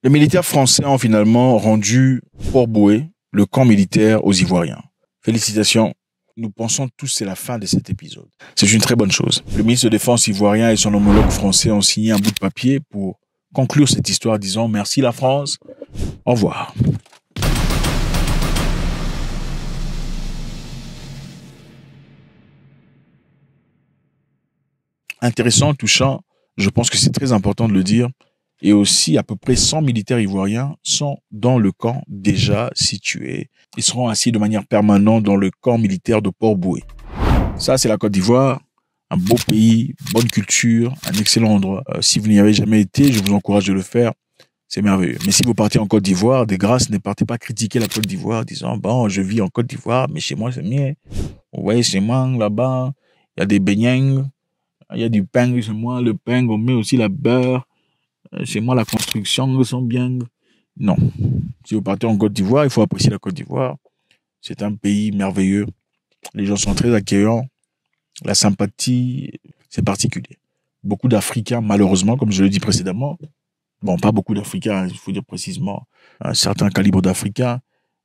Les militaires français ont finalement rendu Port-Bouët, le camp militaire, aux Ivoiriens. Félicitations. Nous pensons tous que c'est la fin de cet épisode. C'est une très bonne chose. Le ministre de Défense ivoirien et son homologue français ont signé un bout de papier pour conclure cette histoire disant merci la France, au revoir. Intéressant, touchant, je pense que c'est très important de le dire. Et aussi, à peu près 100 militaires ivoiriens sont dans le camp déjà situé. Ils seront assis de manière permanente dans le camp militaire de Port-Bouët. Ça, c'est la Côte d'Ivoire. Un beau pays, bonne culture, un excellent endroit. Si vous n'y avez jamais été, je vous encourage de le faire. C'est merveilleux. Mais si vous partez en Côte d'Ivoire, de grâce, ne partez pas critiquer la Côte d'Ivoire en disant, bon, je vis en Côte d'Ivoire, mais chez moi, c'est mieux. Vous voyez, chez moi, là-bas, il y a des beignets, il y a du pain chez moi. Le pain, on met aussi la beurre. Chez moi, la construction sont bien. Non. Si vous partez en Côte d'Ivoire, il faut apprécier la Côte d'Ivoire. C'est un pays merveilleux. Les gens sont très accueillants. La sympathie, c'est particulier. Beaucoup d'Africains, malheureusement, comme je l'ai dit précédemment, bon, pas beaucoup d'Africains, il faut dire précisément, un certain calibre d'Africains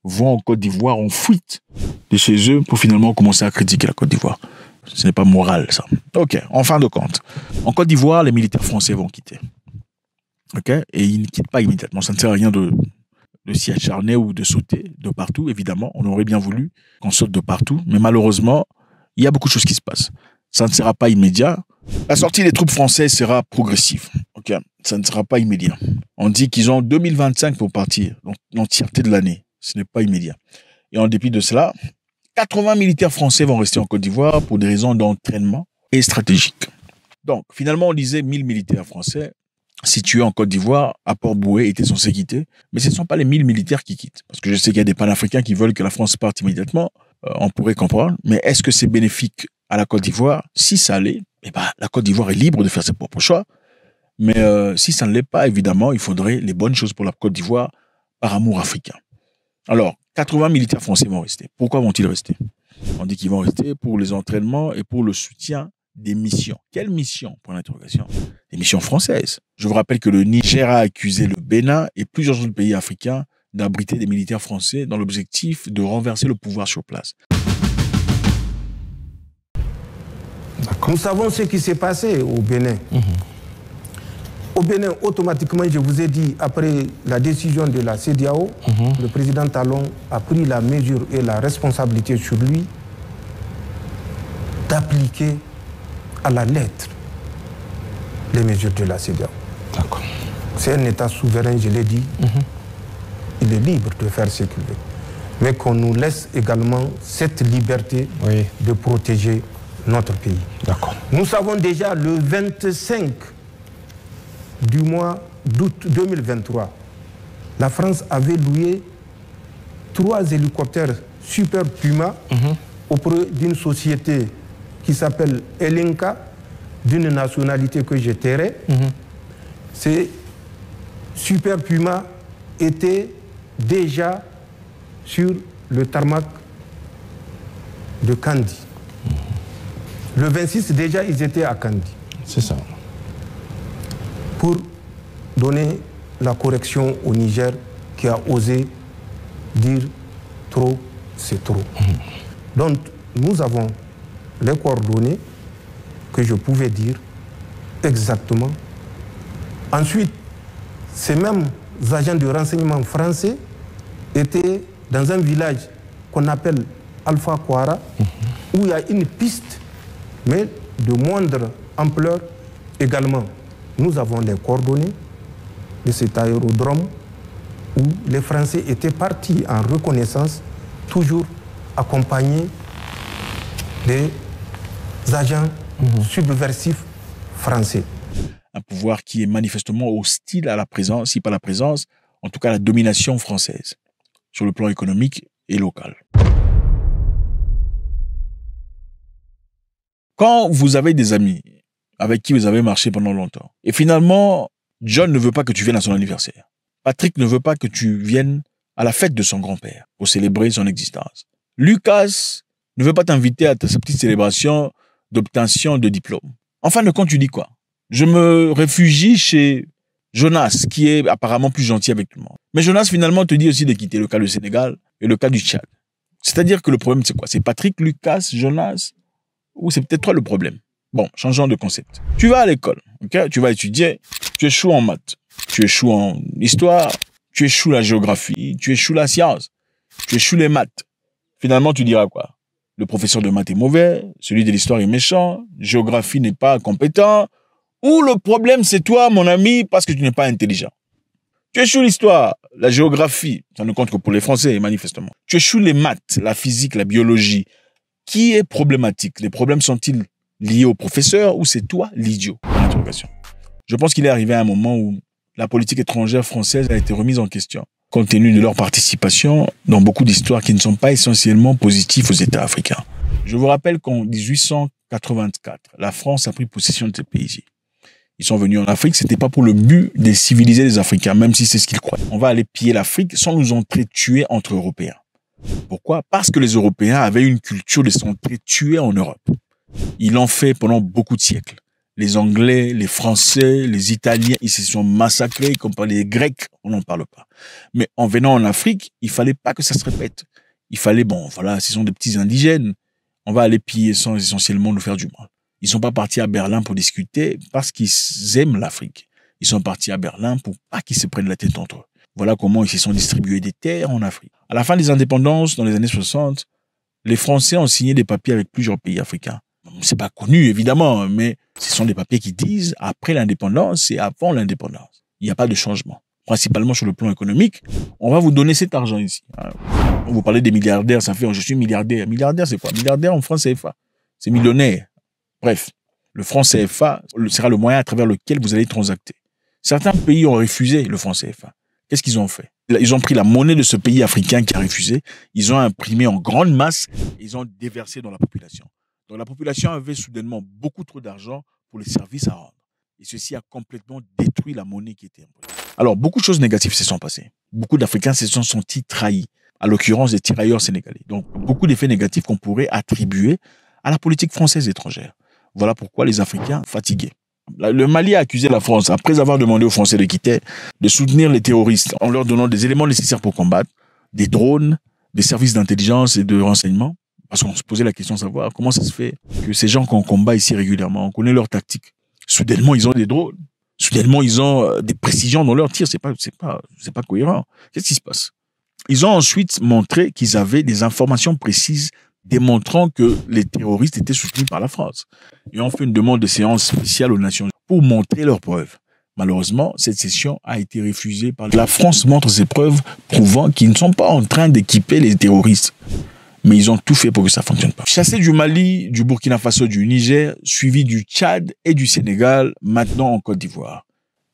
vont en Côte d'Ivoire en fuite de chez eux pour finalement commencer à critiquer la Côte d'Ivoire. Ce n'est pas moral, ça. Ok, en fin de compte. En Côte d'Ivoire, les militaires français vont quitter. Ok, et ils ne quittent pas immédiatement. Ça ne sert à rien de s'y acharner ou de sauter de partout, évidemment. On aurait bien voulu qu'on saute de partout, mais malheureusement, il y a beaucoup de choses qui se passent. Ça ne sera pas immédiat. La sortie des troupes françaises sera progressive. Ok, ça ne sera pas immédiat. On dit qu'ils ont 2025 pour partir, donc l'entièreté de l'année. Ce n'est pas immédiat. Et en dépit de cela, 80 militaires français vont rester en Côte d'Ivoire pour des raisons d'entraînement et stratégiques. Donc, finalement, on disait 1000 militaires français situés en Côte d'Ivoire, à Port-Bouët, étaient censés quitter. Mais ce ne sont pas les 1000 militaires qui quittent. Parce que je sais qu'il y a des panafricains qui veulent que la France parte immédiatement. On pourrait comprendre. Mais est-ce que c'est bénéfique à la Côte d'Ivoire? Si ça l'est, eh ben, la Côte d'Ivoire est libre de faire ses propres choix. Mais si ça ne l'est pas, évidemment, il faudrait les bonnes choses pour la Côte d'Ivoire par amour africain. Alors, 80 militaires français vont rester. Pourquoi vont-ils rester? On dit qu'ils vont rester pour les entraînements et pour le soutien des missions. Quelles missions? Pour l'interrogation. Des missions françaises. Je vous rappelle que le Niger a accusé le Bénin et plusieurs autres pays africains d'abriter des militaires français dans l'objectif de renverser le pouvoir sur place. Nous savons ce qui s'est passé au Bénin. Au Bénin, automatiquement, je vous ai dit, après la décision de la CEDEAO, le président Talon a pris la mesure et la responsabilité sur lui d'appliquer à la lettre les mesures de la CEDEAO. D'accord. C'est un État souverain, je l'ai dit. Il est libre de faire ce qu'il veut. Mais qu'on nous laisse également cette liberté de protéger notre pays. D'accord. Nous savons déjà le 25 du mois d'août 2023, la France avait loué 3 hélicoptères Super Puma auprès d'une société qui s'appelle Elinka, d'une nationalité que je tairai. Ces Super Puma étaient déjà sur le tarmac de Kandi. Le 26, déjà, ils étaient à Kandi. C'est ça. Pour donner la correction au Niger qui a osé dire trop, c'est trop. Donc, nous avons les coordonnées que je pouvais dire exactement. Ensuite, ces mêmes agents de renseignement français étaient dans un village qu'on appelle Alpha Kwara, où il y a une piste, mais de moindre ampleur également. Nous avons les coordonnées de cet aérodrome où les Français étaient partis en reconnaissance, toujours accompagnés des agents subversifs français. Un pouvoir qui est manifestement hostile à la présence, si pas la présence, en tout cas la domination française, sur le plan économique et local. Quand vous avez des amis avec qui vous avez marché pendant longtemps, et finalement, John ne veut pas que tu viennes à son anniversaire, Patrick ne veut pas que tu viennes à la fête de son grand-père pour célébrer son existence, Lucas ne veut pas t'inviter à sa petite célébration d'obtention de diplôme. En fin de compte, tu dis quoi? Je me réfugie chez Jonas, qui est apparemment plus gentil avec tout le monde. Mais Jonas, finalement, te dit aussi de quitter le cas du Sénégal et le cas du Tchad. C'est-à-dire que le problème, c'est quoi? C'est Patrick, Lucas, Jonas, ou c'est peut-être toi le problème? Bon, changeons de concept. Tu vas à l'école, ok? Tu vas étudier, tu échoues en maths, tu échoues en histoire, tu échoues la géographie, tu échoues la science, tu échoues les maths. Finalement, tu diras quoi? Le professeur de maths est mauvais, celui de l'histoire est méchant, géographie n'est pas compétent, ou le problème c'est toi, mon ami, parce que tu n'es pas intelligent. Tu échoues l'histoire, la géographie, ça ne compte que pour les Français, manifestement. Tu échoues les maths, la physique, la biologie. Qui est problématique? Les problèmes sont-ils liés au professeur ou c'est toi l'idiot? Je pense qu'il est arrivé à un moment où la politique étrangère française a été remise en question, compte tenu de leur participation dans beaucoup d'histoires qui ne sont pas essentiellement positives aux États africains. Je vous rappelle qu'en 1884, la France a pris possession de ces pays-ci. Ils sont venus en Afrique, c'était pas pour le but de civiliser les Africains, même si c'est ce qu'ils croient. On va aller piller l'Afrique sans nous entretuer entre Européens. Pourquoi? Parce que les Européens avaient une culture de s'entretuer en Europe. Ils l'ont fait pendant beaucoup de siècles. Les Anglais, les Français, les Italiens, ils se sont massacrés, comme par les Grecs, on n'en parle pas. Mais en venant en Afrique, il fallait pas que ça se répète. Il fallait, bon, voilà, ce sont des petits indigènes. On va aller piller sans essentiellement nous faire du mal. Ils sont pas partis à Berlin pour discuter parce qu'ils aiment l'Afrique. Ils sont partis à Berlin pour pas qu'ils se prennent la tête entre eux. Voilà comment ils se sont distribués des terres en Afrique. À la fin des indépendances, dans les années 60, les Français ont signé des papiers avec plusieurs pays africains. C'est pas connu, évidemment, mais ce sont des papiers qui disent après l'indépendance et avant l'indépendance. Il n'y a pas de changement. Principalement sur le plan économique, on va vous donner cet argent ici. Vous parlez des milliardaires, ça fait je suis milliardaire. Milliardaire, c'est quoi? Milliardaire en France CFA. C'est millionnaire. Bref, le franc CFA sera le moyen à travers lequel vous allez transacter. Certains pays ont refusé le franc CFA. Qu'est-ce qu'ils ont fait? Ils ont pris la monnaie de ce pays africain qui a refusé, ils ont imprimé en grande masse et ils ont déversé dans la population. Donc la population avait soudainement beaucoup trop d'argent pour les services à rendre. Et ceci a complètement détruit la monnaie qui était imprimée. Alors, beaucoup de choses négatives se sont passées. Beaucoup d'Africains se sont sentis trahis, à l'occurrence des tirailleurs sénégalais. Donc, beaucoup d'effets négatifs qu'on pourrait attribuer à la politique française étrangère. Voilà pourquoi les Africains fatigués. Le Mali a accusé la France, après avoir demandé aux Français de quitter, de soutenir les terroristes en leur donnant des éléments nécessaires pour combattre, des drones, des services d'intelligence et de renseignement. Parce qu'on se posait la question de savoir comment ça se fait que ces gens qu'on combat ici régulièrement, on connaît leur tactique. Soudainement, ils ont des drones. Soudainement, ils ont des précisions dans leurs tirs. C'est pas cohérent. Qu'est-ce qui se passe? Ils ont ensuite montré qu'ils avaient des informations précises démontrant que les terroristes étaient soutenus par la France. Ils ont fait une demande de séance spéciale aux Nations Unies pour montrer leurs preuves. Malheureusement, cette session a été refusée par la France montre ses preuves prouvant qu'ils ne sont pas en train d'équiper les terroristes. Mais ils ont tout fait pour que ça fonctionne pas. Chassés du Mali, du Burkina Faso, du Niger, suivi du Tchad et du Sénégal, maintenant en Côte d'Ivoire.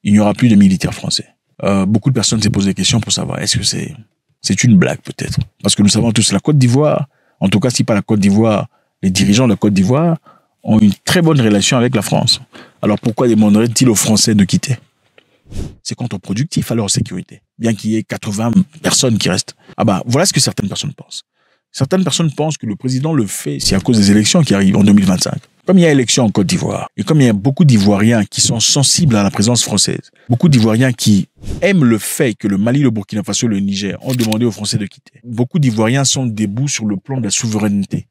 Il n'y aura plus de militaires français. Beaucoup de personnes se posent des questions pour savoir est-ce que c'est une blague peut-être? Parce que nous savons tous la Côte d'Ivoire, en tout cas si pas la Côte d'Ivoire, les dirigeants de la Côte d'Ivoire ont une très bonne relation avec la France. Alors pourquoi demanderaient-ils aux Français de quitter? C'est contre-productif à leur sécurité, bien qu'il y ait 80 personnes qui restent. Ah bah voilà ce que certaines personnes pensent. Certaines personnes pensent que le président le fait, c'est à cause des élections qui arrivent en 2025. Comme il y a élection en Côte d'Ivoire, et comme il y a beaucoup d'Ivoiriens qui sont sensibles à la présence française, beaucoup d'Ivoiriens qui aiment le fait que le Mali, le Burkina Faso et le Niger ont demandé aux Français de quitter. Beaucoup d'Ivoiriens sont debout sur le plan de la souveraineté.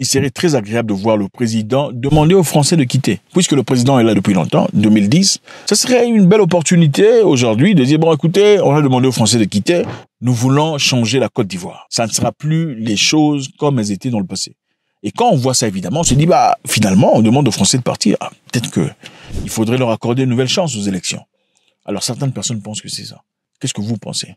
Il serait très agréable de voir le président demander aux Français de quitter. Puisque le président est là depuis longtemps, 2010, ce serait une belle opportunité aujourd'hui de dire, bon écoutez, on a demandé aux Français de quitter, nous voulons changer la Côte d'Ivoire. Ça ne sera plus les choses comme elles étaient dans le passé. Et quand on voit ça, évidemment, on se dit, bah finalement, on demande aux Français de partir. Ah, peut-être qu'il faudrait leur accorder une nouvelle chance aux élections. Alors certaines personnes pensent que c'est ça. Qu'est-ce que vous pensez?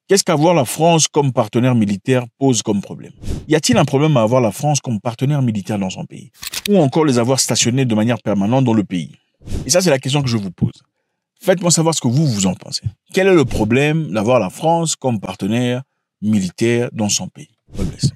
Qu'est-ce qu'avoir la France comme partenaire militaire pose comme problème? Y a-t-il un problème à avoir la France comme partenaire militaire dans son pays? Ou encore les avoir stationnés de manière permanente dans le pays? Et ça, c'est la question que je vous pose. Faites-moi savoir ce que vous en pensez. Quel est le problème d'avoir la France comme partenaire militaire dans son pays? God bless.